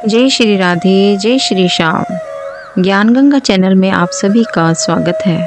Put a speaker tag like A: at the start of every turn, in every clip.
A: जय श्री राधे, जय श्री श्याम। ज्ञान गंगा चैनल में आप सभी का स्वागत है।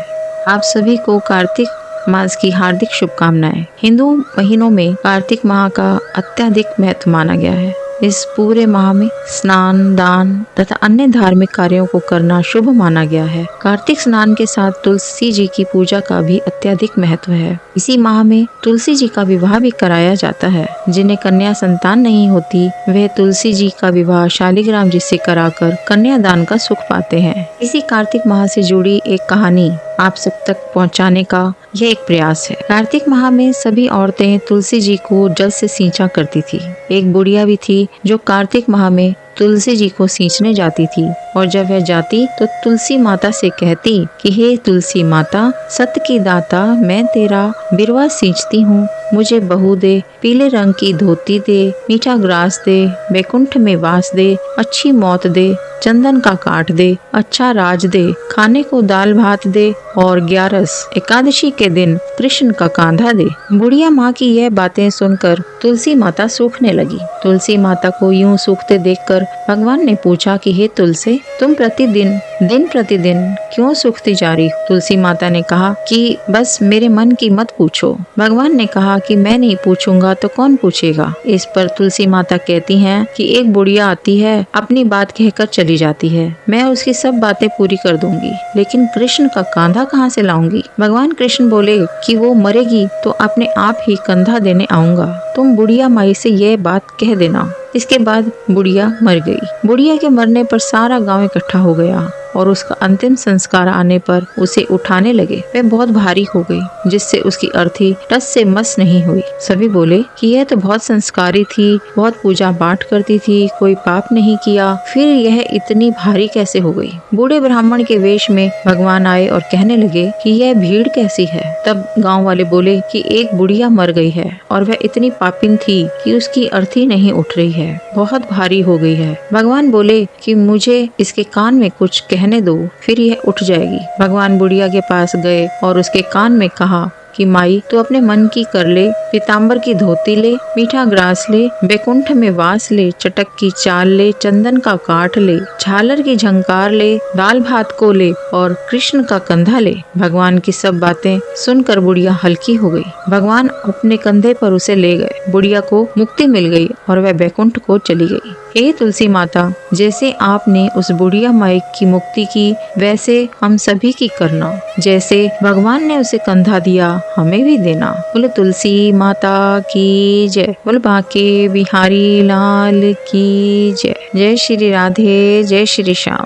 A: आप सभी को कार्तिक मास की हार्दिक शुभकामनाएं। हिंदू महीनों में कार्तिक माह का अत्यधिक महत्व माना गया है। इस पूरे माह में स्नान, दान तथा अन्य धार्मिक कार्यों को करना शुभ माना गया है। कार्तिक स्नान के साथ तुलसी जी की पूजा का भी अत्यधिक महत्व है। इसी माह में तुलसी जी का विवाह भी कराया जाता है। जिन्हें कन्या संतान नहीं होती, वह तुलसी जी का विवाह शालिग्राम जी से कराकर कन्यादान का सुख पाते हैं। इसी कार्तिक माह से जुड़ी एक कहानी आप सब तक पहुंचाने का यह एक प्रयास है। कार्तिक माह में सभी औरतें तुलसी जी को जल से सींचा करती थी। एक बुढ़िया भी थी जो कार्तिक माह में तुलसी जी को सींचने जाती थी, और जब वह जाती तो तुलसी माता से कहती कि हे तुलसी माता, सत्य की दाता, मैं तेरा बिरवा सींचती हूँ, मुझे बहू दे, पीले रंग की धोती दे, मीठा ग्रास दे, बैकुंठ में वास दे, अच्छी मौत दे, चंदन का काट दे, अच्छा राज दे, खाने को दाल भात दे, और 11 एकादशी के दिन कृष्ण का कांधा दे। बुढ़िया माँ की यह बातें सुनकर तुलसी माता सूखने लगी। तुलसी माता को यूं सूखते देखकर भगवान ने पूछा कि हे तुलसी, तुम प्रतिदिन दिन प्रतिदिन क्यों सूखती जा रही हो? तुलसी माता ने कहा कि बस मेरे मन की मत पूछो। भगवान ने कहा कि मैं नहीं पूछूंगा तो कौन पूछेगा। इस पर तुलसी माता कहती हैं कि एक बुढ़िया आती है, अपनी बात कहकर चली जाती है, मैं उसकी सब बातें पूरी कर दूंगी, लेकिन कृष्ण का कांधा कहाँ से लाऊंगी? भगवान कृष्ण बोले कि वो मरेगी तो अपने आप ही कंधा देने आऊंगा, तुम बुढ़िया माई से यह बात कह देना। इसके बाद बुढ़िया मर गई। बुढ़िया के मरने पर सारा गांव इकट्ठा हो गया और उसका अंतिम संस्कार आने पर उसे उठाने लगे। वह बहुत भारी हो गई, जिससे उसकी अर्थी टस से मस नहीं हुई। सभी बोले कि यह तो बहुत संस्कारी थी, बहुत पूजा पाठ करती थी, कोई पाप नहीं किया, फिर यह इतनी भारी कैसे हो गई? बूढ़े ब्राह्मण के वेश में भगवान आए और कहने लगे कि यह भीड़ कैसी है? तब गाँव वाले बोले कि एक बुढ़िया मर गई है और वह इतनी पापिन थी कि उसकी अर्थी नहीं उठ रही है, बहुत भारी हो गई है। भगवान बोले कि मुझे इसके कान में कुछ कहने दो, फिर यह उठ जाएगी। भगवान बुढ़िया के पास गए और उसके कान में कहा कि माई, तू अपने मन की कर ले, पीताम्बर की धोती ले, मीठा ग्रास ले, बैकुंठ में वास ले, चटक की चाल ले, चंदन का काठ ले, झालर की झंकार ले, दाल भात को ले, और कृष्ण का कंधा ले। भगवान की सब बातें सुनकर बुढ़िया हल्की हो गई। भगवान अपने कंधे पर उसे ले गए। बुढ़िया को मुक्ति मिल गई और वह बैकुंठ को चली गई। हे तुलसी माता, जैसे आपने उस बुढ़िया माई की मुक्ति की, वैसे हम सभी की करना। जैसे भगवान ने उसे कंधा दिया, हमें भी देना। बोले तुलसी माता की जय। बोले बांके बिहारी लाल की जय। जय श्री राधे, जय श्री श्याम।